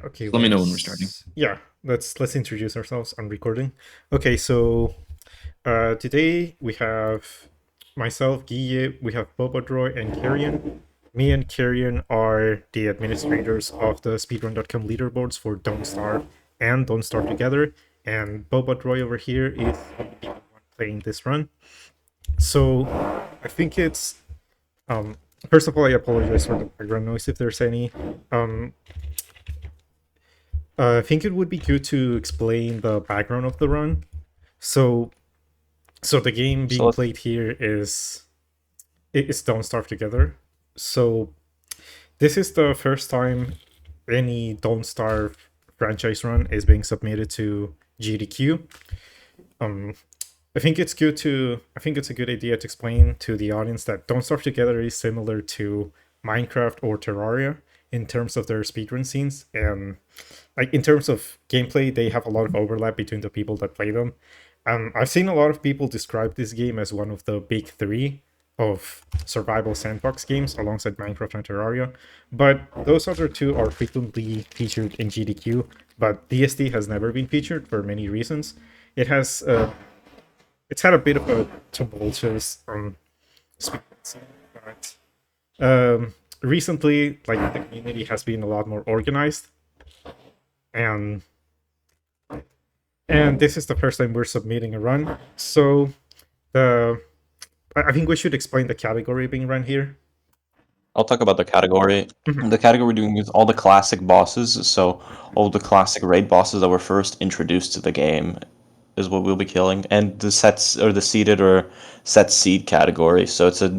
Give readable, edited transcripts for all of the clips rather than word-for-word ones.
Okay, Just let me know when we're starting. let's introduce ourselves. I'm recording. Okay, so today we have myself, Guille, we have Bobodroy and Carrion. Me and Carrion are the administrators of the speedrun.com leaderboards for Don't Starve and Don't Starve Together, and Bobodroy over here is the one playing this run. So I think it's um first of all I apologize for the background noise if there's any. Um I think it would be good to explain the background of the run. So, so the game So being let's, played here is Don't Starve Together. So this is the first time any Don't Starve franchise run is being submitted to GDQ. Um, I think it's a good idea to explain to the audience that Don't Starve Together is similar to Minecraft or Terraria in terms of their speedrun scenes, and like in terms of gameplay, they have a lot of overlap between the people that play them. I've seen a lot of people describe this game as one of the big three of survival sandbox games alongside Minecraft and Terraria, but those other two are frequently featured in GDQ, but DSD has never been featured for many reasons. It has it's had a bit of a tumultuous speed scene, but recently, like the community has been a lot more organized, and this is the first time we're submitting a run. So the I think we should explain the category being run here. I'll talk about the category. Mhm. The category we're doing is all the classic bosses. So all the classic raid bosses that were first introduced to the game is what we'll be killing, and the sets or the seeded or set seed category. So it's a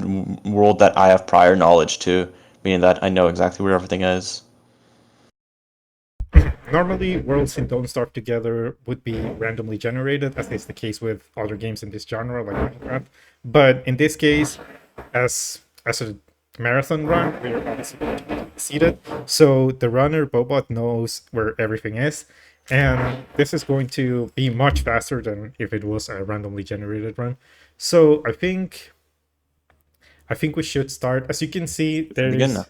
world that I have prior knowledge to, meaning that I know exactly where everything is. Normally, worlds in Don't Starve Together would be randomly generated, as is the case with other games in this genre, like Minecraft. But in this case, as a marathon run, we're obviously going to be seeded, so the runner Bobot knows where everything is, and this is going to be much faster than if it was a randomly generated run. So I think we should start. As you can see, We can begin now.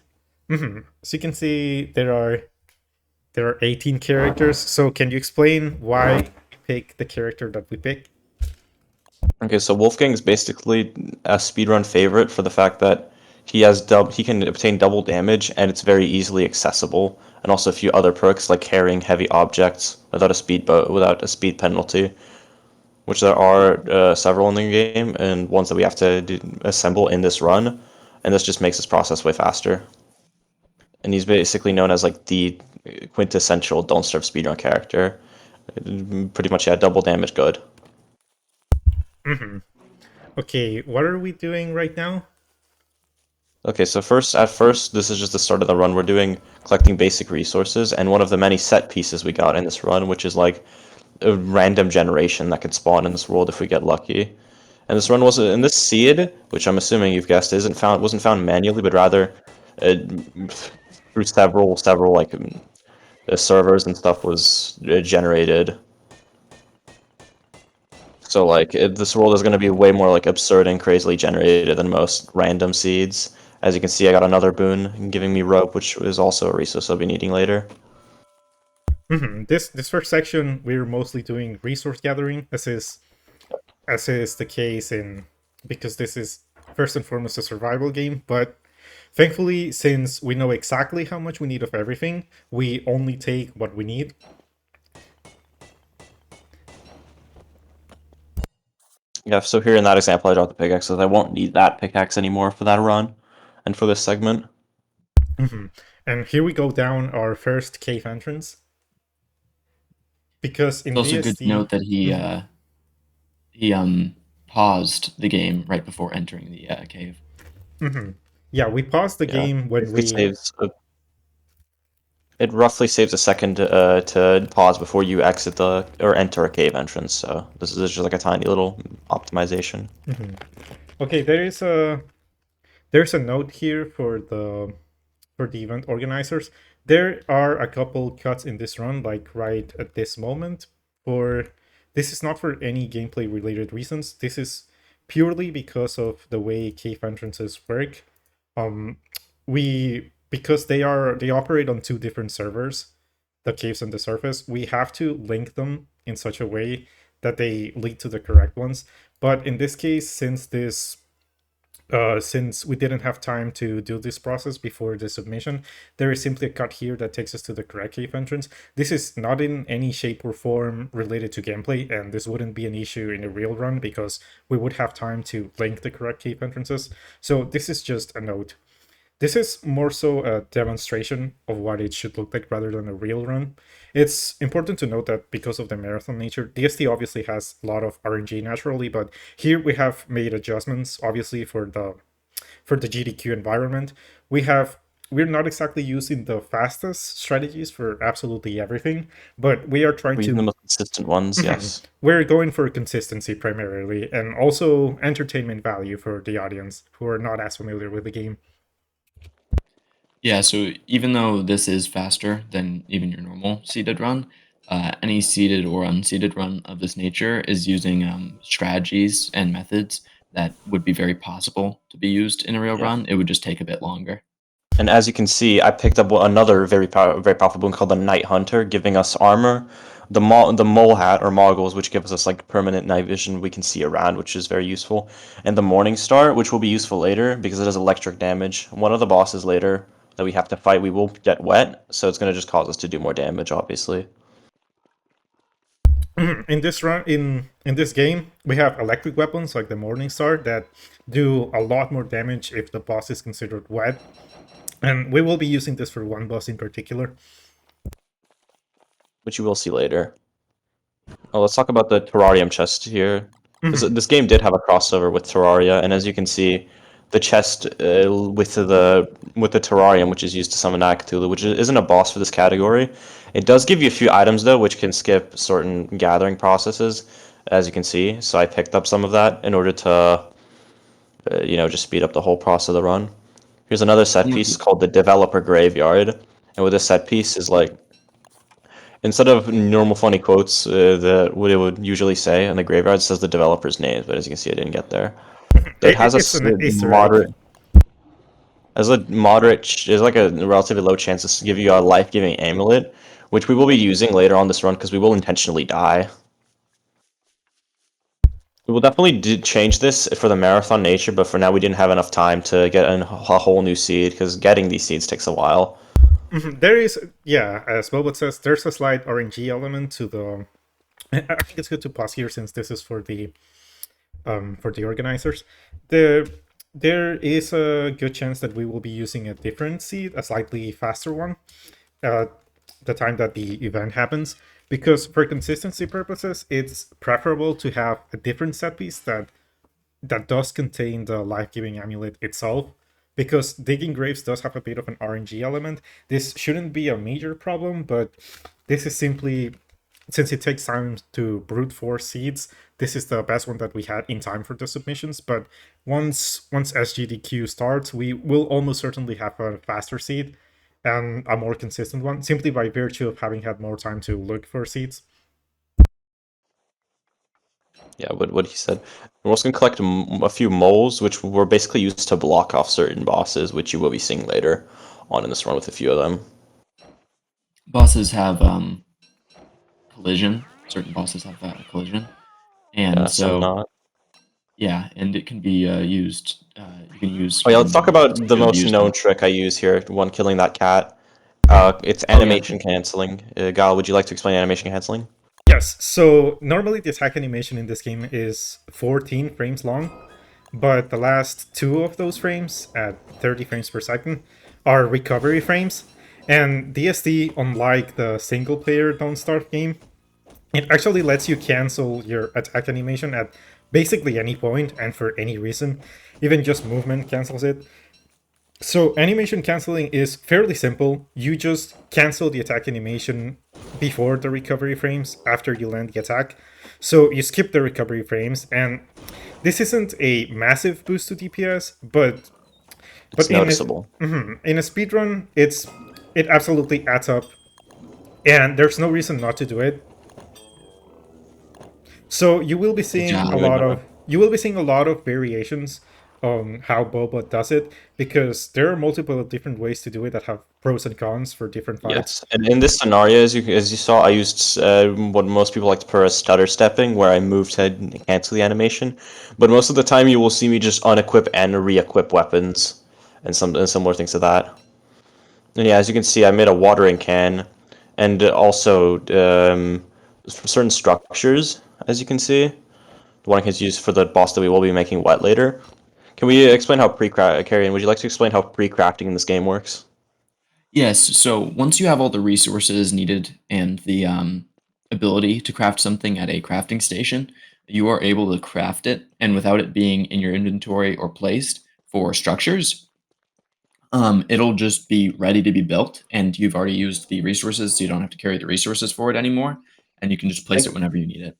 as you can see, there are 18 characters. So can you explain why we pick the character that we pick? Okay, so Wolfgang is basically a speedrun favorite for the fact that he can obtain double damage and it's very easily accessible, and also a few other perks like carrying heavy objects without a speed penalty, which there are several in the game and ones that we have to assemble in this run, and this just makes this process way faster. And he's basically known as like the quintessential Don't Starve speedrun character. Pretty much, yeah, double damage good. Hmm. Okay, what are we doing right now? Okay, so at first, this is just the start of the run. We're doing collecting basic resources, and one of the many set pieces we got in this run, which is like a random generation that could spawn in this world if we get lucky. And this run was in this seed, which I'm assuming you've guessed wasn't found manually, but rather uh, through several like servers and stuff was generated. So like this world is going to be way more like absurd and crazily generated than most random seeds. As you can see, I got another boon giving me rope, which is also a resource I'll be needing later. This first section, we're mostly doing resource gathering, as is the case in because this is first and foremost a survival game. But thankfully, since we know exactly how much we need of everything, we only take what we need. Yeah, so here in that example, I dropped the pickaxe, so I won't need that pickaxe anymore for that run and for this segment. And here we go down our first cave entrance because It's in also good to DSD. note that he paused the game right before entering the cave. Yeah, we paused the Yeah, game when basically we. it roughly saves a second to pause before you exit the or enter a cave entrance. So this is just like a tiny little optimization. Okay, there's a note here for the event organizers. There are a couple cuts in this run, like right at this moment. For this is not for any gameplay related reasons. This is purely because of the way cave entrances work. Um, we because they operate on two different servers. the caves on the surface, we have to link them in such a way that they lead to the correct ones. But in this case, since we didn't have time to do this process before the submission, there is simply a cut here that takes us to the correct cave entrance. This is not in any shape or form related to gameplay, and this wouldn't be an issue in a real run because we would have time to link the correct cave entrances. So this is just a note. This is more so a demonstration of what it should look like rather than a real run. It's important to note that because of the marathon nature, DST obviously has a lot of RNG naturally, but here we have made adjustments obviously for the GDQ environment. We're not exactly using the fastest strategies for absolutely everything, but we are trying We're using the to most consistent ones, yes. we're going for consistency primarily and also entertainment value for the audience who are not as familiar with the game. Yeah, so even though this is faster than even your normal seeded run, any seeded or unseeded run of this nature is using strategies and methods that would be very possible to be used in a real Yeah. run. It would just take a bit longer. And as you can see, I picked up another very powerful boon called the Night Hunter, giving us armor. The mole hat or moggles, which gives us like permanent night vision, we can see around, which is very useful. And the Morning Star, which will be useful later because it does electric damage. One of the bosses later that we have to fight, we will get wet, so it's gonna just cause us to do more damage, obviously. In this run, in this game, we have electric weapons like the Morning Star that do a lot more damage if the boss is considered wet, and we will be using this for one boss in particular. Which you will see later. Oh, let's talk about the Terrarium chest here. This game did have a crossover with Terraria, and as you can see, the chest with the Terrarium, which is used to summon Cthulhu, which isn't a boss for this category. It does give you a few items though, which can skip certain gathering processes, as you can see. So I picked up some of that in order to, just speed up the whole process of the run. Here's another set piece called the Developer Graveyard, and with this set piece is like, instead of normal funny quotes, what it would usually say in the graveyard says the developer's name, but as you can see, I didn't get there. So it has It's an Easter moderate, egg. there's like a relatively low chance to give you a life-giving amulet, which we will be using later on this run because we will intentionally die. We will definitely change this for the marathon nature, but for now we didn't have enough time to get a whole new seed because getting these seeds takes a while. There is, yeah, as Bobot says, there's a slight RNG element to the. I think it's good to pause here since this is for the organizers. There is a good chance that we will be using a different seed, a slightly faster one, the time that the event happens, because for consistency purposes, it's preferable to have a different set piece that does contain the life-giving amulet itself, because digging graves does have a bit of an RNG element. This shouldn't be a major problem, but this is simply, since it takes time to brute force seeds, this is the best one that we had in time for the submissions. But once SGDQ starts, we will almost certainly have a faster seed and a more consistent one, simply by virtue of having had more time to look for seeds. Yeah, what he said. We're also gonna collect a few moles, which were basically used to block off certain bosses, which you will be seeing later on in this run with a few of them. Bosses have collision. Certain bosses have collision, and Yeah, some so not. yeah, and it can be used. You can use. Oh yeah, let's talk about the to most abuse known them. trick I use here, one killing that cat. It's Oh yeah, animation canceling. Gal, would you like to explain animation canceling? Yes, so normally the attack animation in this game is 14 frames long, but the last two of those frames at 30 frames per second are recovery frames. And DSD, unlike the single player Don't Starve game, it actually lets you cancel your attack animation at basically any point and for any reason. Even just movement cancels it. So animation canceling is fairly simple. You just cancel the attack animation before the recovery frames after you land the attack. So you skip the recovery frames, and this isn't a massive boost to DPS, but It's in noticeable. a speedrun, it absolutely adds up, and there's no reason not to do it. So you will be Good seeing job. a lot of variations how Boba does it, because there are multiple different ways to do it that have pros and cons for different fights. Yes, and in this scenario, as you saw, I used what most people like to prefer as stutter stepping, where I move to cancel the animation. But most of the time, you will see me just unequip and re-equip weapons, and similar things to that. And yeah, as you can see, I made a watering can, and also certain structures, as you can see. The one is used for the boss that we will be making wet later. Can we explain how Carrion, would you like to explain how pre-crafting in this game works? Yes. So once you have all the resources needed and the ability to craft something at a crafting station, you are able to craft it, and without it being in your inventory or placed for structures, it'll just be ready to be built, and you've already used the resources, so you don't have to carry the resources for it anymore, and you can just place Think it whenever you need it.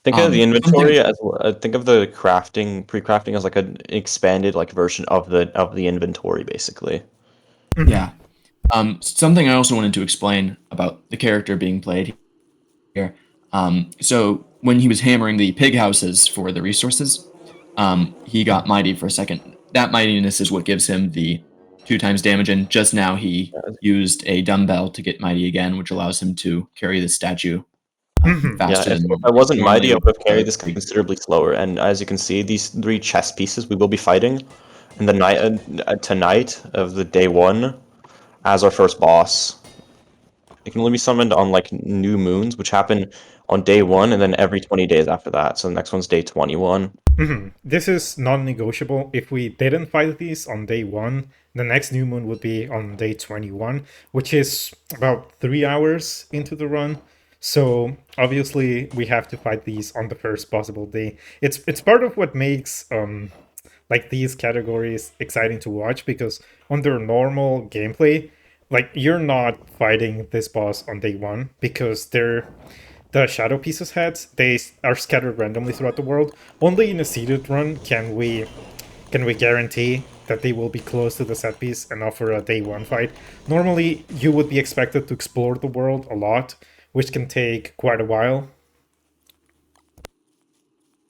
think of the Something, inventory as think of the pre-crafting as like an expanded like version of the inventory, basically. Mhm. yeah. Something I also wanted to explain about the character being played here. So when he was hammering the pig houses for the resources, he got mighty for a second. That mightiness is what gives him the 2 times damage, and just now he used a dumbbell to get mighty again, which allows him to carry the statue Mhm. Yeah, faster if than I normal. wasn't mighty, Normally, I it would have carried would this be considerably slower. And as you can see, these three chess pieces we will be fighting in the night tonight of the day one as our first boss. It can only be summoned on like new moons, which happen on day one, and then every 20 days after that. So the next one's day 21. This is non-negotiable. If we didn't fight these on day 1, the next new moon would be on day 21, which is about 3 hours into the run. So obviously we have to fight these on the first possible day. It's part of what makes like these categories exciting to watch, because under normal gameplay, like you're not fighting this boss on day 1, because the shadow pieces heads, they are scattered randomly throughout the world. Only in a seeded run can we guarantee that they will be close to the set piece and offer a day 1 fight. Normally you would be expected to explore the world a lot, which can take quite a while.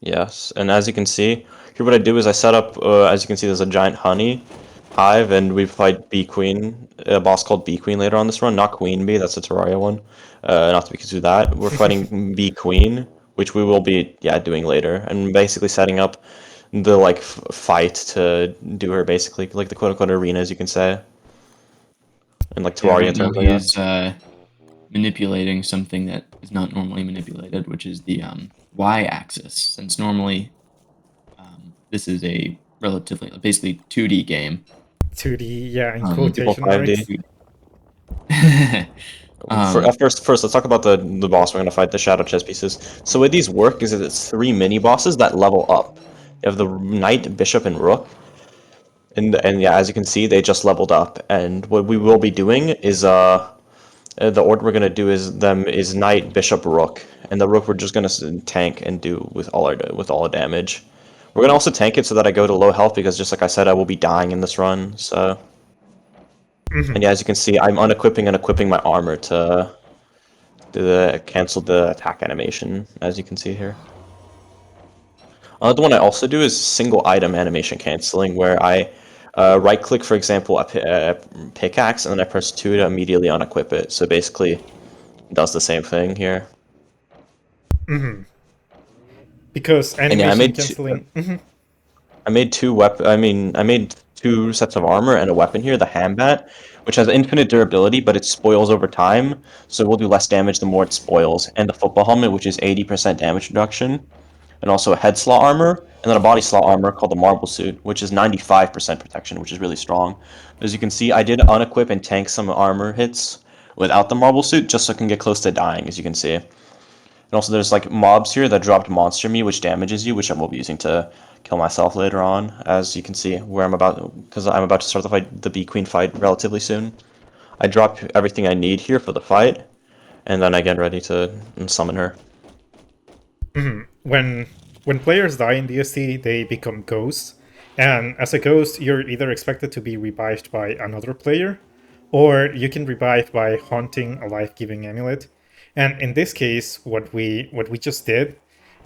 Yes, and as you can see, here what I do is I set up, as you can see, there's a giant honey hive, and we fight Bee Queen, a boss called Bee Queen later on this run, not Queen Bee, that's a Terraria one. Not to be confused with that. We're fighting Bee Queen, which we will be, yeah, doing later, and basically setting up the, like, fight to do her, basically, like the quote-unquote arena, as you can say, in, like, yeah. Terraria Right now, terms, I he guess. is manipulating something that is not normally manipulated, which is the y-axis. Since normally this is a relatively basically 2D game. 2D, yeah, in People quotation 5D. marks. um, First, let's talk about the boss we're gonna fight, the Shadow Chess Pieces. So the way these work is that it's three mini bosses that level up. You have the Knight, Bishop, and Rook, and yeah, as you can see, they just leveled up. And what we will be doing is the order we're gonna do is Knight, Bishop, Rook, and the Rook we're just gonna tank and do with all our damage. We're gonna also tank it so that I go to low health because just like I said, I will be dying in this run. So and yeah, as you can see, I'm unequipping and equipping my armor to cancel the attack animation, as you can see here. The one I also do is single item animation canceling, where I right click, for example, a pickaxe, and then I press 2 to immediately unequip it. So basically, it does the same thing here. Because And yeah, animation canceling. I made two weapon. I made two sets of armor and a weapon here. The Hambat, which has infinite durability, but it spoils over time, so it will do less damage the more it spoils. And the football helmet, which is 80% damage reduction, and also a head slot armor, and then a body slot armor called the Marble Suit, which is 95% protection, which is really strong. As you can see, I did unequip and tank some armor hits without the Marble Suit, just so I can get close to dying, as you can see. And also there's like mobs here that dropped Monster Me, which damages you, which I will be using to kill myself later on, as you can see where because I'm about to start the Bee Queen fight relatively soon. I drop everything I need here for the fight, and then I get ready to summon her. when when players die in DST, they become ghosts, and as a ghost, you're either expected to be revived by another player, or you can revive by haunting a life-giving amulet. And in this case, what we just did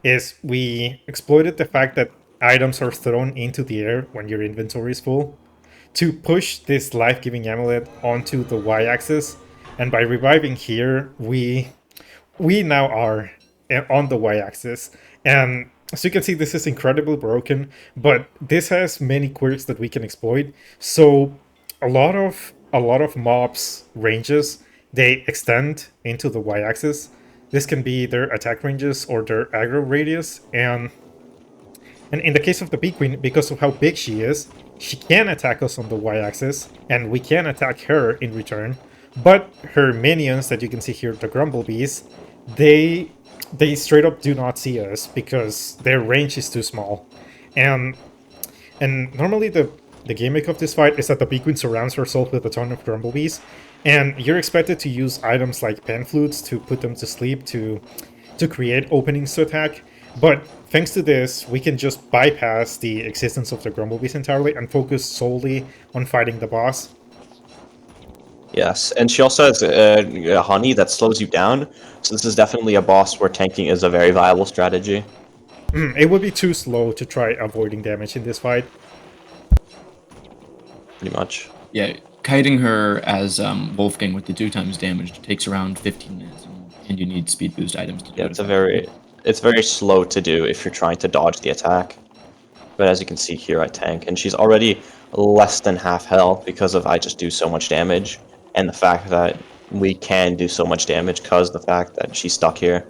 is we exploited the fact that items are thrown into the air when your inventory is full to push this life-giving amulet onto the y-axis, and by reviving here, we now are on the y-axis. And as you can see, this is incredibly broken, but this has many quirks that we can exploit. So a lot of mobs ranges, they extend into the y-axis. This can be their attack ranges or their aggro radius, and in the case of the Bee Queen, because of how big she is, she can attack us on the y-axis, and we can attack her in return. But her minions that you can see here, the Grumblebees, they they straight up do not see us because their range is too small. And and normally the gimmick of this fight is that the Bee Queen surrounds herself with a ton of Grumblebees, and you're expected to use items like pan flutes to put them to sleep to create openings to attack. But thanks to this, we can just bypass the existence of the Grumblebees entirely and focus solely on fighting the boss. Yes, and she also has honey that slows you down. So this is definitely a boss where tanking is a very viable strategy. It would be too slow to try avoiding damage in this fight. Pretty much. Yeah, kiting her as Wolfgang with the 2 times damage takes around 15 minutes, and you need speed boost items to do Yeah, it. it's very slow to do if you're trying to dodge the attack. But as you can see here, I tank, and she's already less than half health because of I just do so much damage, and the fact that we can do so much damage because the fact that she's stuck here.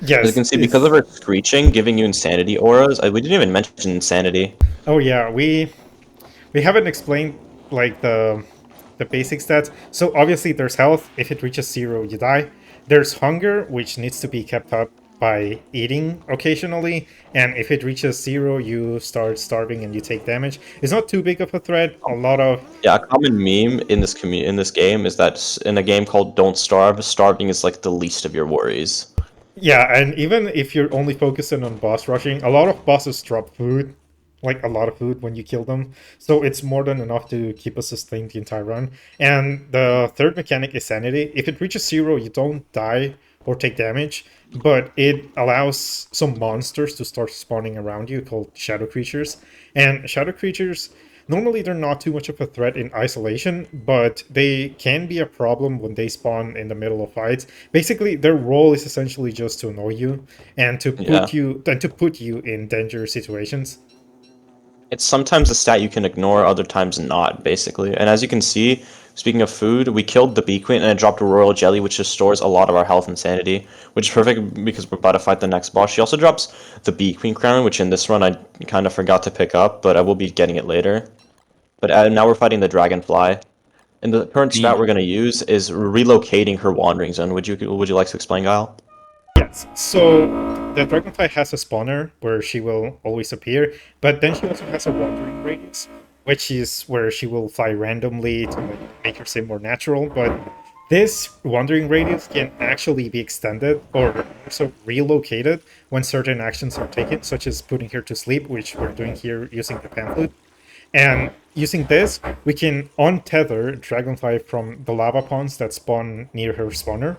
As you Yes, can see, because of her screeching, giving you insanity auras, we didn't even mention insanity. oh yeah, we haven't explained like the basic stats. So obviously there's health. If it reaches 0, you die. There's hunger, which needs to be kept up by eating occasionally, and if it reaches 0, you start starving and you take damage. It's not too big of a threat. A lot of Yeah, a common meme in this game is that in a game called Don't Starve, starving is like the least of your worries. Yeah, and even if you're only focusing on boss rushing, a lot of bosses drop food, like a lot of food when you kill them. So it's more than enough to keep us sustained the entire run. And the third mechanic is sanity. If it reaches 0, you don't die or take damage, but it allows some monsters to start spawning around you called shadow creatures. And shadow creatures, normally they're not too much of a threat in isolation, but they can be a problem when they spawn in the middle of fights. Basically, their role is essentially just to annoy you and to Yeah. put you in dangerous situations. It's sometimes a stat you can ignore, other times not, basically. And as you can see, speaking of food, we killed the Bee Queen and it dropped a Royal Jelly, which just stores a lot of our health and sanity, which is perfect because we're about to fight the next boss. She also drops the Bee Queen crown, which in this run I kind of forgot to pick up, but I will be getting it later. But now we're fighting the Dragonfly. And the current stat we're going to use is relocating her Wandering Zone. Would you like to explain, Guile? Yes. So the dragonfly has a spawner where she will always appear, but then she also has a wandering radius, which is where she will fly randomly to make her seem more natural. But this wandering radius can actually be extended or also relocated when certain actions are taken, such as putting her to sleep, which we're doing here using the pamphlet. And using this, we can untether Dragonfly from the lava ponds that spawn near her spawner.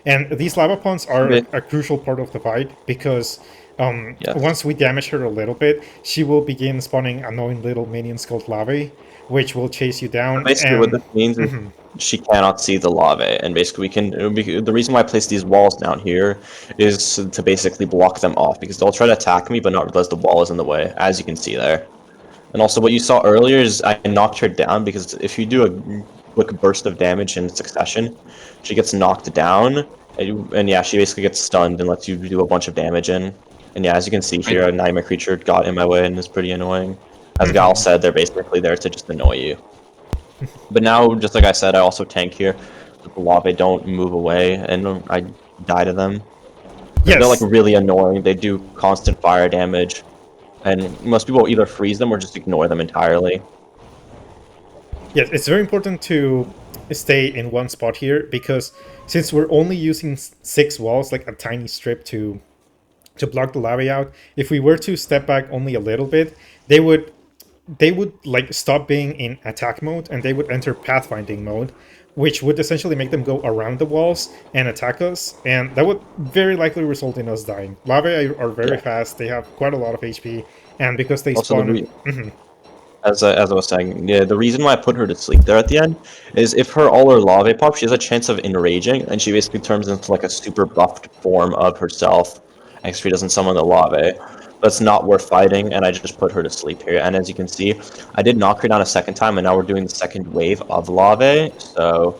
And these lava ponds are Okay. a crucial part of the fight because Yes. once we damage her a little bit, she will begin spawning annoying little minions called larvae, which will chase you down. Basically, what this And means is she cannot see the lava, and basically the reason why I place these walls down here is to basically block them off, because they'll try to attack me, but not realize the wall is in the way, as you can see there. And also, what you saw earlier is I knocked her down, because if you do a quick burst of damage in succession, she gets knocked down, and yeah, she basically gets stunned and lets you do a bunch of damage in. And yeah, as you can see here, a nightmare creature got in my way and is pretty annoying. As Gal said, they're basically there to just annoy you. But now, just like I said, I also tank here. The lava don't move away, and I die to them. They're like yes, really annoying. They do constant fire damage, and most people either freeze them or just ignore them entirely. yes, it's very important to stay in one spot here because since we're only using 6 walls, like a tiny strip to block the lava out, if we were to step back only a little bit, they would like stop being in attack mode and they would enter pathfinding mode, which would essentially make them go around the walls and attack us, and that would very likely result in us dying. Lava are very Yeah. fast, they have quite a lot of HP, and because they Also, spawn. Mhm. as I was saying, yeah, the reason why I put her to sleep there at the end is if her all her lava pop, she has a chance of enraging, and she basically turns into like a super buffed form of herself. XP doesn't summon the lava. That's not worth fighting, and I just put her to sleep here. And as you can see, I did knock her down a second time, and now we're doing the second wave of lava. So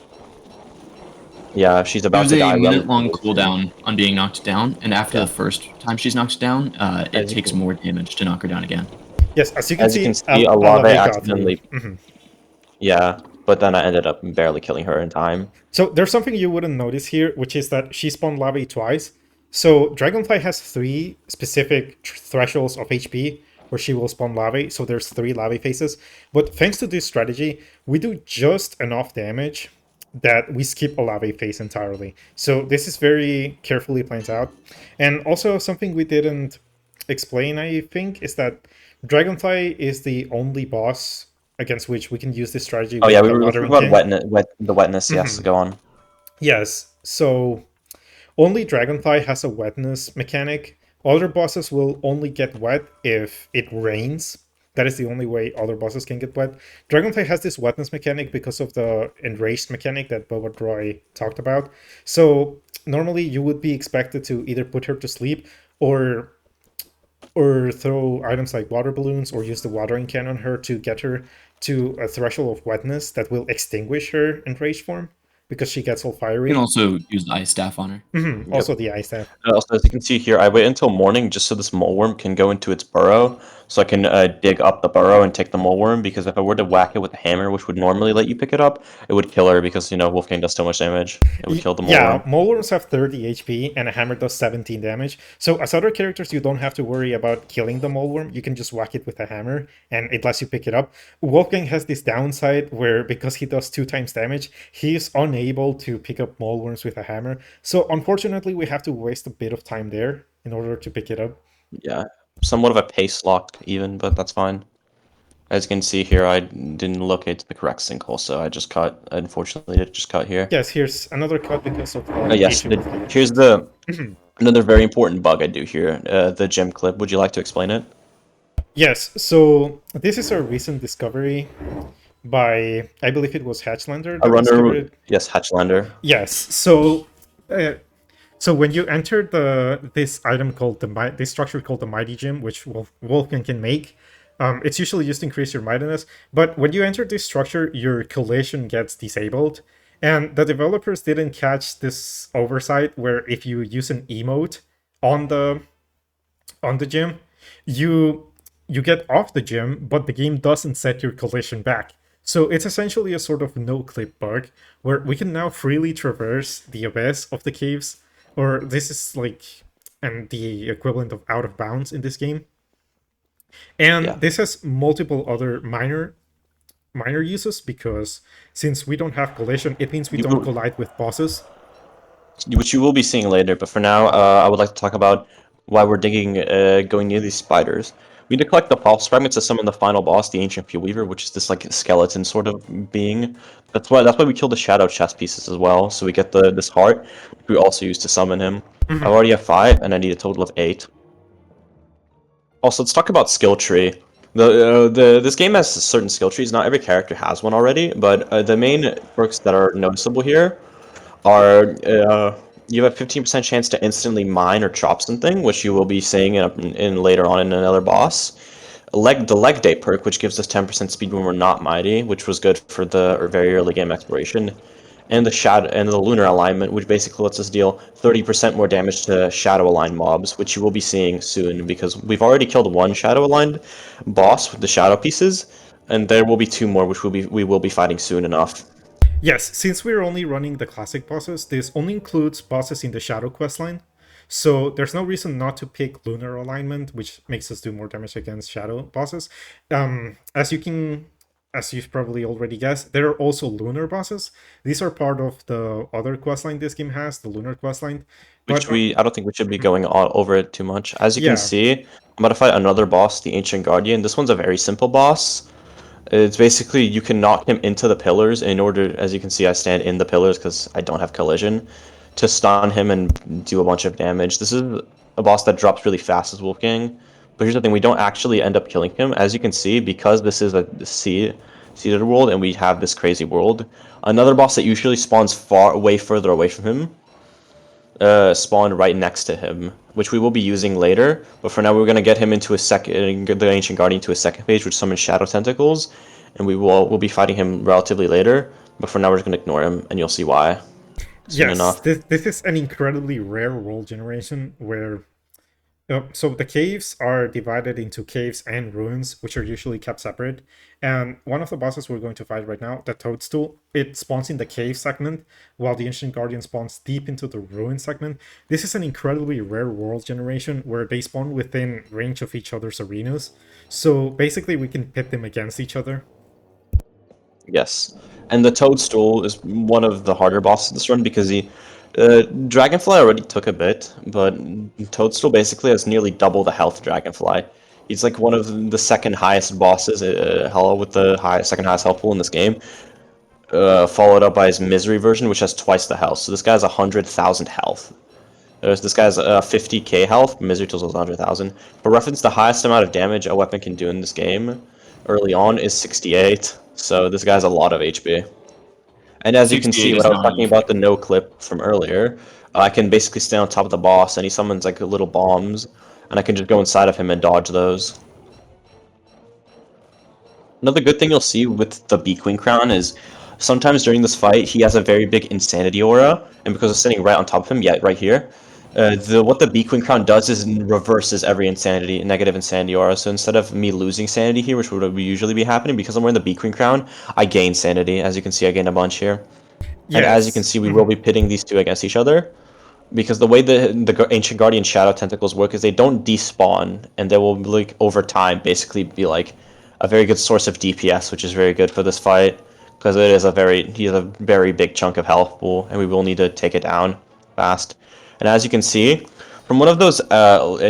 yeah, she's about There's to a die minute-long relatively soon. cooldown on being knocked down, and after Yeah, the first time she's knocked down, it as you takes can more damage to knock her down again. Yes, as you can see, see, a lava Alave got through. accidentally. Yeah, but then I ended up barely killing her in time. So there's something you wouldn't notice here, which is that she spawned Lava twice. So Dragonfly has three specific thresholds of HP where she will spawn Lava, so there's three Lava phases. But thanks to this strategy, we do just enough damage that we skip a Lava phase entirely. So this is very carefully planned out. And also something we didn't explain, I think, is that Dragonfly is the only boss against which we can use this strategy Oh yeah, with the we were talking Watering about King. the wetness. Yes, go on. Yes, so only Dragonfly has a wetness mechanic. Other bosses will only get wet if it rains. That is the only way other bosses can get wet. Dragonfly has this wetness mechanic because of the enraged mechanic that Boba Droy talked about. So normally you would be expected to either put her to sleep or throw items like water balloons or use the watering can on her to get her to a threshold of wetness that will extinguish her enraged form because she gets all You can fiery. also use the ice staff on her. Yep. Also the ice staff. Also, as you can see here, I wait until morning just so this moleworm can go into its burrow, so I can dig up the burrow and take the moleworm. Because if I were to whack it with a hammer, which would normally let you pick it up, it would kill her because Wolfgang does so much damage. It would kill the Yeah, moleworm. Moleworms have 30 HP and a hammer does 17 damage. So as other characters, you don't have to worry about killing the Moleworm. You can just whack it with a hammer and it lets you pick it up. Wolfgang has this downside where because he does 2 times damage, he's unable to pick up Moleworms with a hammer. So unfortunately, we have to waste a bit of time there in order to pick it up. Yeah, somewhat of a pace lock even, but that's fine. As you can see here, I didn't locate the correct sinkhole, so I just cut. Unfortunately, it just cut here. Yes, here's another cut because of Yes, issue with the... here's another very important bug I do here. The gem clip. Would you like to explain it? Yes, so this is a recent discovery by, I believe it was Hatchlander A that discovered runner, it. yes, Hatchlander. Yes, uh, so when you enter this item called this structure called the Mighty Gem, which Wolfgang can make, it's usually used to increase your mightiness. But when you enter this structure, your collision gets disabled, and the developers didn't catch this oversight where if you use an emote on the gym, you get off the gym, but the game doesn't set your collision back. So it's essentially a sort of no-clip bug where we can now freely traverse the abyss of the caves, or this is like the equivalent of out of bounds in this game. And Yeah. this has multiple other minor uses because since we don't have collision, it means we You don't will, collide with bosses. which you will be seeing later. But for now, I would like to talk about why we're going near these spiders. We need to collect the pulse fragments to summon the final boss, the Ancient Fuel Weaver, which is this like skeleton sort of being. That's why we kill the shadow chest pieces as well. So we get this heart, which we also use to summon him. I already have 5, and I need a total of 8. Also, let's talk about skill tree. This game has certain skill trees. Not every character has one already, but the main perks that are noticeable here are you have a 15% chance to instantly mine or chop something, which you will be seeing in later on in another boss. The leg day perk, which gives us 10% speed when we're not mighty, which was good for the very early game exploration, and the shadow and the lunar alignment, which basically lets us deal 30% more damage to shadow aligned mobs, which you will be seeing soon because we've already killed one shadow aligned boss with the shadow pieces, and there will be 2 more, which we will be fighting soon enough. Yes, since we're only running the classic bosses, this only includes bosses in the Shadow questline. So there's no reason not to pick Lunar Alignment, which makes us do more damage against Shadow bosses. As you've probably already guessed, there are also Lunar bosses. These are part of the other questline this game has, the Lunar questline. But I don't think we should be going over it too much. As you can yeah, see, I'm about to fight another boss, the Ancient Guardian. This one's a very simple boss. It's basically you can knock him into the pillars in order, as you can see, I stand in the pillars because I don't have collision, to stun him and do a bunch of damage. This is a boss that drops really fast as Wolfgang, but here's the thing: we don't actually end up killing him, as you can see, because this is a seeded world and we have this crazy world. Another boss that usually spawns way further away from him spawn right next to him, which we will be using later. But for now, we're gonna get him into the Ancient Guardian to a second phase, which summons Shadow Tentacles, and we'll be fighting him relatively later. But for now, we're just gonna ignore him, and you'll see why soon Yes, enough. this is an incredibly rare world generation where so the caves are divided into caves and ruins, which are usually kept separate. And one of the bosses we're going to fight right now, the Toadstool, it spawns in the cave segment, while the Ancient Guardian spawns deep into the ruin segment. This is an incredibly rare world generation where they spawn within range of each other's arenas. So basically, we can pit them against each other. Yes, and the Toadstool is one of the harder bosses this run because he. Dragonfly already took a bit, but Toadstool basically has nearly double the health of Dragonfly. He's like one of the second highest bosses, Hello, with the second highest health pool in this game, followed up by his Misery version, which has twice the health. So this guy has 100,000 health. This guy's 50k health, Misery Tools is 100,000. For reference, the highest amount of damage a weapon can do in this game early on is 68, so this guy's a lot of HP. And as you can 68 see, what is I was not talking usually. about the no clip from earlier, I can basically stay on top of the boss, and he summons like little bombs, and I can just go inside of him and dodge those. Another good thing you'll see with the Bee Queen crown is sometimes during this fight he has a very big insanity aura, and because it's sitting right on top of him, yeah, right here, what the Bee Queen crown does is reverses every negative insanity aura. So instead of me losing sanity here, which would usually be happening, because I'm wearing the Bee Queen crown, I gain sanity. As you can see, I gain a bunch here. And as you can Yes. see, we will be pitting these two against each other because the way the Ancient Guardian Shadow Tentacles work is they don't despawn, and they will like over time basically be like a very good source of DPS, which is very good for this fight because he has a very big chunk of health pool, and we will need to take it down fast. And as you can see, from one of those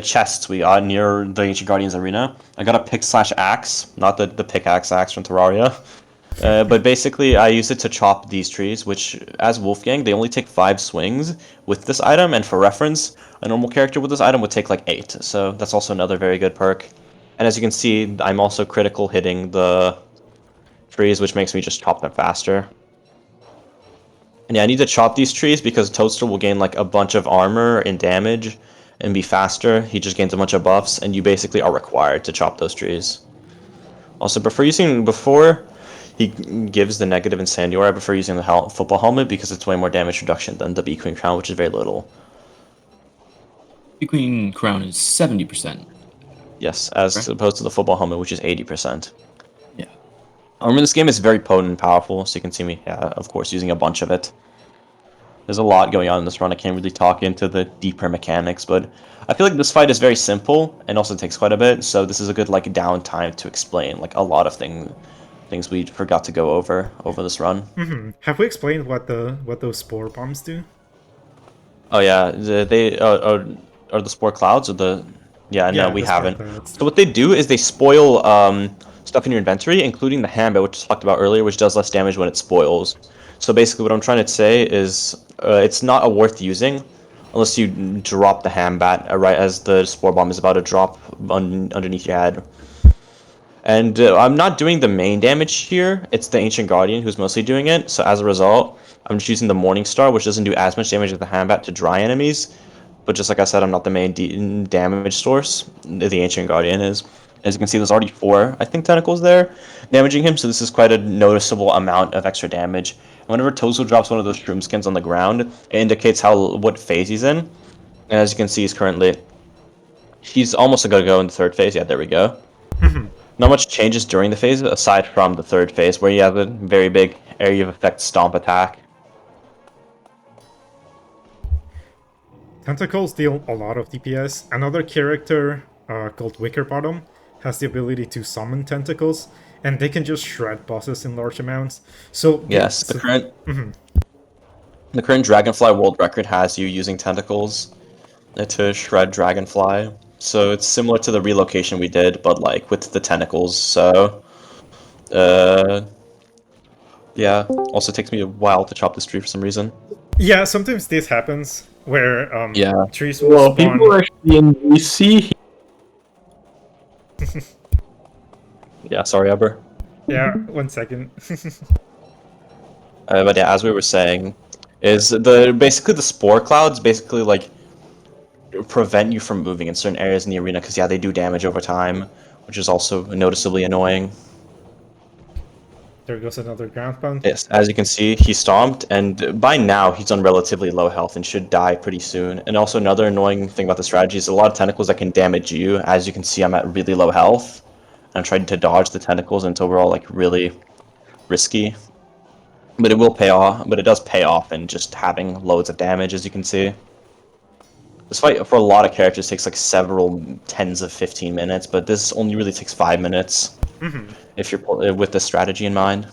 chests we got near the Ancient Guardian's arena, I got a pick slash axe, not the pickaxe axe from Terraria. But basically, I use it to chop these trees, which, as Wolfgang, they only take 5 swings with this item, and for reference, a normal character with this item would take like 8, so that's also another very good perk. And as you can see, I'm also critical hitting the trees, which makes me just chop them faster. And yeah, I need to chop these trees because Toadstool will gain like a bunch of armor and damage and be faster. He just gains a bunch of buffs, and you basically are required to chop those trees. Also, before he gives the negative insanity aura, I prefer using the football helmet because it's way more damage reduction than the Bee Queen crown, which is very little. The Queen crown is 70%. Yes, as Right? opposed to the football helmet, which is 80%. Yeah. Armor in this game is very potent and powerful, so you can see me, yeah, of course, using a bunch of it. There's a lot going on in this run. I can't really talk into the deeper mechanics, but I feel like this fight is very simple and also takes quite a bit, so this is a good like downtime to explain like a lot of things we forgot to go over this run. Have we explained what those spore bombs do? Oh yeah, they are the spore clouds or the yeah, no, Yeah, we the spore haven't. clouds. So what they do is they spoil stuff in your inventory, including the handbell, which I talked about earlier, which does less damage when it spoils. So basically, what I'm trying to say is it's not a worth using unless you drop the handbat right as the spore bomb is about to drop underneath your head. And I'm not doing the main damage here. It's the Ancient Guardian who's mostly doing it. So as a result, I'm just using the Morning Star, which doesn't do as much damage as the Handbat to dry enemies. But just like I said, I'm not the main damage source. The Ancient Guardian is. As you can see, there's already 4, I think, tentacles there damaging him. So this is quite a noticeable amount of extra damage. And whenever Tozo drops one of those shroom skins on the ground, it indicates what phase he's in. And as you can see, he's almost going to go in the 3rd phase. Yeah, there we go. Not much changes during the phase, aside from the 3rd phase, where you have a very big area of effect stomp attack. Tentacles deal a lot of DPS. Another character called Wickerbottom has the ability to summon tentacles, and they can just shred bosses in large amounts. So yeah, Yes, the current Dragonfly world record has you using tentacles to shred Dragonfly. So it's similar to the relocation we did, but like with the tentacles. So Uh, yeah. Also takes me a while to chop this tree for some reason. Yeah, sometimes this happens where Yeah. trees will Well, people spawn. are actually in DC. Yeah. Sorry, Aber. Yeah, 1 second. But yeah, as we were saying, is the basically the spore clouds basically like prevent you from moving in certain areas in the arena because yeah, they do damage over time, which is also noticeably annoying. There goes another ground pound. Yes, as you can see, he stomped, and by now he's on relatively low health and should die pretty soon. And also another annoying thing about the strategy is a lot of tentacles that can damage you. As you can see, I'm at really low health. I'm trying to dodge the tentacles, and it's overall like really risky. But it will pay off. But it does pay off in just having loads of damage, as you can see. This fight for a lot of characters takes like several tens of 15 minutes, but this only really takes 5 minutes if you're with this strategy in mind.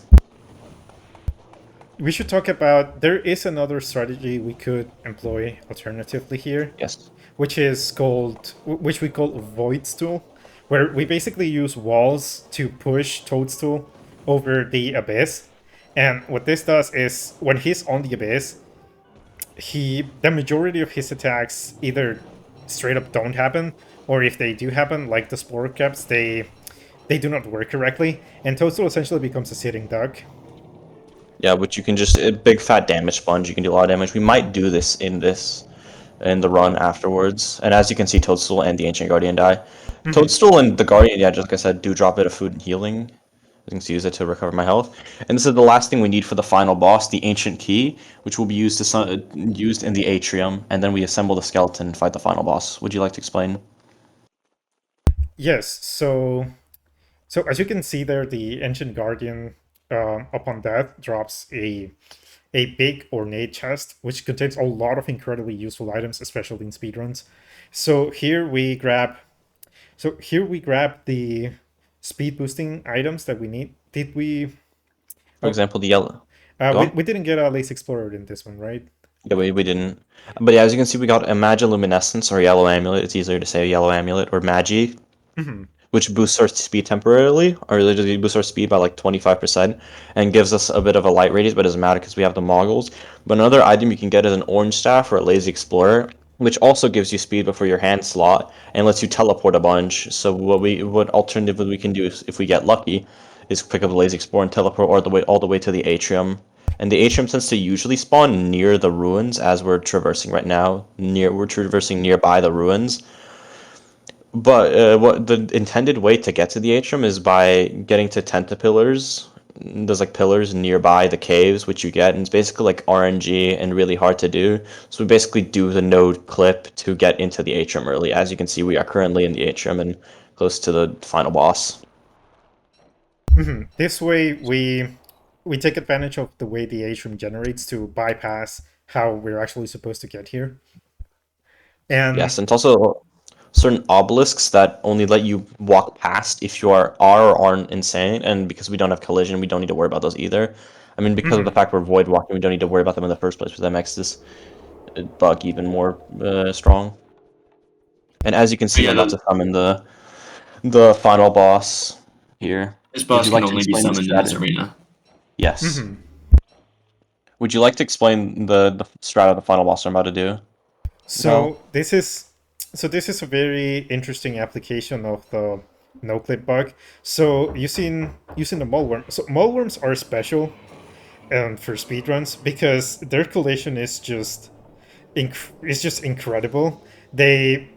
We should talk about, there is another strategy we could employ alternatively here, Yes. which is called, which we call Voidstool, where we basically use walls to push Toadstool over the abyss. And what this does is when he's on the abyss, the majority of his attacks either straight up don't happen, or if they do happen, like the spore caps, they do not work correctly, and Toadstool essentially becomes a sitting duck. Yeah, which you can just a big fat damage sponge. You can do a lot of damage. We might do this in the run afterwards. And as you can see, Toadstool and the Ancient Guardian die. Toadstool and the Guardian, yeah, just like I said, do drop a bit of food and healing. I can use it to recover my health. And this is the last thing we need for the final boss, the Ancient Key, which will be used in the atrium, and then we assemble the skeleton and fight the final boss. Would you like to explain? Yes, so as you can see there, the Ancient Guardian, upon death, drops a big ornate chest, which contains a lot of incredibly useful items, especially in speedruns. So here we grab the speed boosting items that we need. Did we? For example, the yellow. Go on. We didn't get a Lace Explorer in this one, right? Yeah, we didn't. But yeah, as you can see, we got a Magiluminescence or Yellow Amulet. It's easier to say Yellow Amulet or Magi, which boosts our speed temporarily, or literally boosts our speed by like 25%, and gives us a bit of a light radius, but it doesn't matter because we have the Moggles. But another item you can get is an Orange Staff or a Lazy Explorer, which also gives you speed before your hand slot and lets you teleport a bunch. So what alternatively we can do if we get lucky is pick up a Lazy Explorer and teleport all the way to the atrium. And the atrium tends to usually spawn near the ruins as we're traversing right now. We're traversing nearby the ruins. But what the intended way to get to the atrium is by getting to Tentapillars. There's like pillars nearby the caves, which you get, and it's basically like RNG and really hard to do. So we basically do the node clip to get into the atrium early. As you can see, we are currently in the atrium and close to the final boss. This way we take advantage of the way the atrium generates to bypass how we're actually supposed to get here. And Yes, and it's also certain obelisks that only let you walk past if you are or aren't insane, and because we don't have collision, we don't need to worry about those either. I mean, because of the fact we're void walking, we don't need to worry about them in the first place, which that makes this bug even more strong. And as you can see, Yeah, I'm about to summon the final boss here. this Would boss you can like to only be explain the summoned in this strategy? arena. Yes. Would you like to explain the strat of the final boss I'm about to do? so this is a very interesting application of the no clip bug. So using the mole so mole worms are special for speedruns because their collision is just incredible. They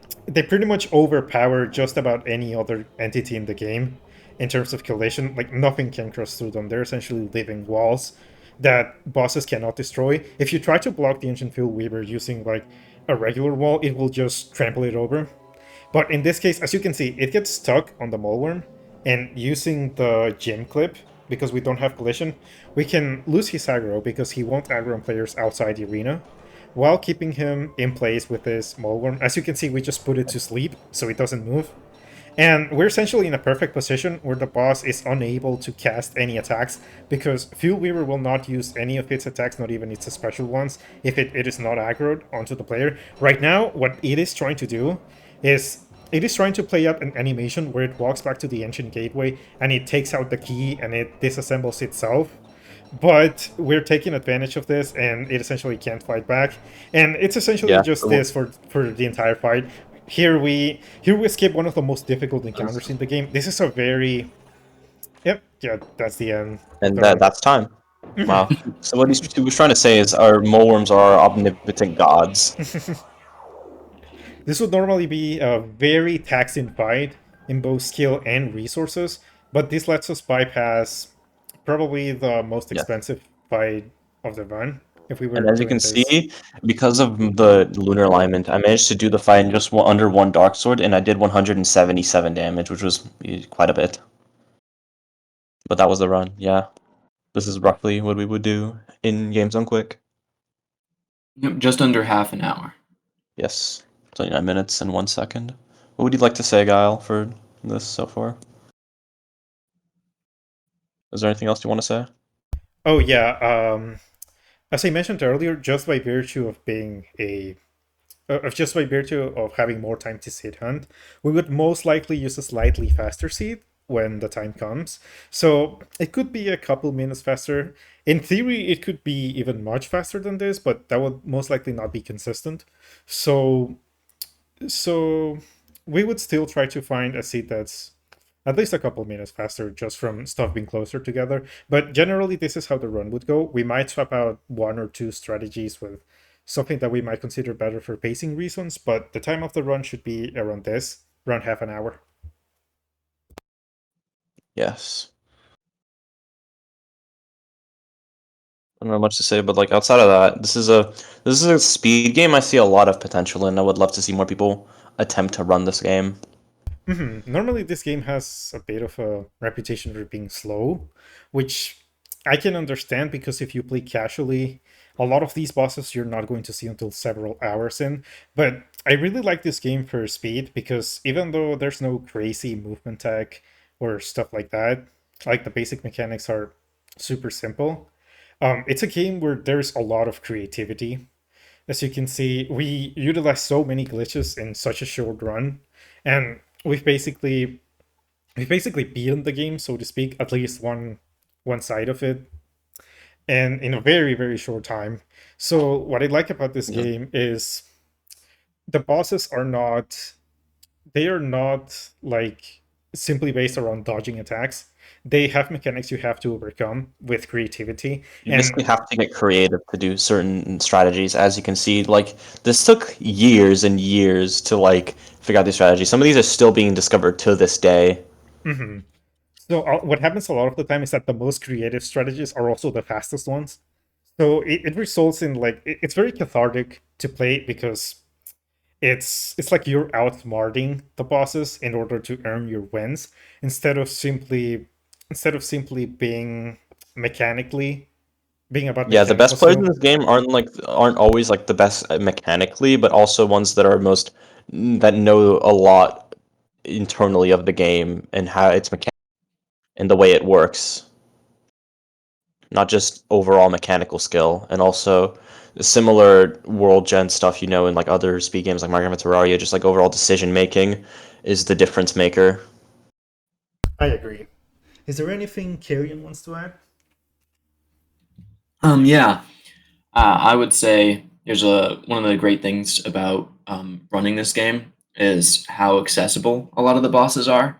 pretty much overpower just about any other entity in the game in terms of collision. Like nothing can cross through them. They're essentially living walls that bosses cannot destroy. If you try to block the Ancient Field Weaver using like a regular wall, it will just trample it over. But in this case, as you can see, it gets stuck on the Moleworm, and using the gym clip, because we don't have collision, we can lose his aggro because he won't aggro on players outside the arena, while keeping him in place with this Moleworm. As you can see, we just put it to sleep, so it doesn't move. And we're essentially in a perfect position where the boss is unable to cast any attacks, because Field Weaver will not use any of its attacks, not even its special ones, if it is not aggroed onto the player. Right now, what it is trying to do is it is trying to play out an animation where it walks back to the ancient gateway and it takes out the key and it disassembles itself. But we're taking advantage of this, and it essentially can't fight back. And it's essentially Yeah. just this for the entire fight. Here we skip one of the most difficult encounters in the game. This is a very yep, yeah, that's the end of And the run. that's time. Wow. So what he was trying to say is our moleworms are omnipotent gods. This would normally be a very taxing fight in both skill and resources, but this lets us bypass probably the most Yeah. expensive fight of the run if we were And as you doing can this. see, because of the lunar alignment, I managed to do the fight in just under one dark sword, and I did 177 damage, which was quite a bit. But that was the run. Yeah. This is roughly what we would do in Games on Quick. Yep, just under half an hour. Yes. 29 minutes and 1 second. What would you like to say, Guile, for this so far? Is there anything else you want to say? Oh yeah, as I mentioned earlier, just by virtue of being a of just by virtue of having more time to seed hunt, we would most likely use a slightly faster seed when the time comes. So it could be a couple minutes faster. In theory, it could be even much faster than this, but that would most likely not be consistent. So so we would still try to find a seed that's at least a couple minutes faster just from stuff being closer together. But generally, this is how the run would go. We might swap out one or two strategies with something that we might consider better for pacing reasons, but the time of the run should be around this, around half an hour. Yes. I don't know much to say, but like outside of that, this is a speed game I see a lot of potential in. I would love to see more people attempt to run this game. Normally, this game has a bit of a reputation for being slow, which I can understand because if you play casually, a lot of these bosses you're not going to see until several hours in. But I really like this game for speed because even though there's no crazy movement tech or stuff like that, like the basic mechanics are super simple. It's a game where there's a lot of creativity. As you can see, we utilize so many glitches in such a short run, and we've basically beaten the game, so to speak, at least one side of it, and in a very very short time. So what I like about this Yeah. game is the bosses are not they are not like simply based around dodging attacks. They have mechanics you have to overcome with creativity, You basically and have to get creative to do certain strategies. As you can see, like this took years and years to like figure out these strategies. Some of these are still being discovered to this day. mhm. So what happens a lot of the time is that the most creative strategies are also the fastest ones. So it results in like it's very cathartic to play because it's like you're outsmarting the bosses in order to earn your wins instead of simply being about Yeah, the mechanical best players in skill. this game aren't always like the best mechanically, but also ones that are most that know a lot internally of the game and how it's mechanic and the way it works, not just overall mechanical skill. And also similar world gen stuff, in like other speed games like Mario and Terraria, just like overall decision making is the difference maker. I agree. Is there anything Carrion wants to add? Yeah, I would say there's one of the great things about running this game is how accessible a lot of the bosses are.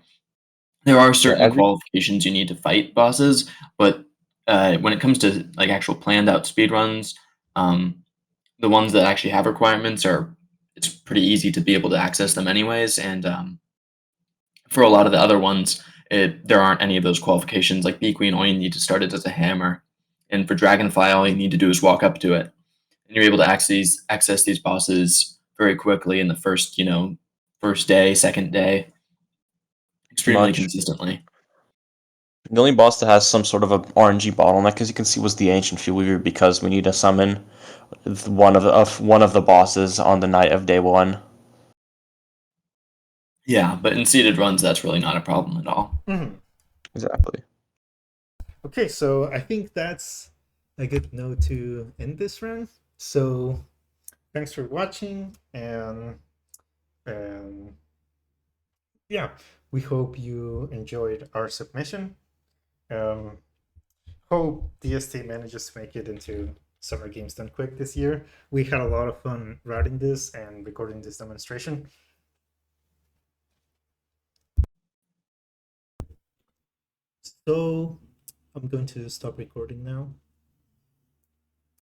There are Yeah, certain qualifications you need to fight bosses, but when it comes to like actual planned out speedruns, um, the ones that actually have requirements are it's pretty easy to be able to access them anyways. And for a lot of the other ones, there aren't any of those qualifications. Like Bee Queen, all you need to start it as a hammer, and for Dragonfly, all you need to do is walk up to it, and you're able to access these bosses very quickly in the first day, second day, extremely much. consistently. The only boss that has some sort of a RNG bottleneck, as you can see, was the Ancient Fuel Weaver because we need to summon one of the bosses on the night of day one. Yeah, but in seeded runs, that's really not a problem at all. Exactly. Okay, so I think that's a good note to end this run. So thanks for watching, and yeah, we hope you enjoyed our submission. Um, hope DST manages to make it into Summer Games Done Quick this year. We had a lot of fun writing this and recording this demonstration. So I'm going to stop recording now.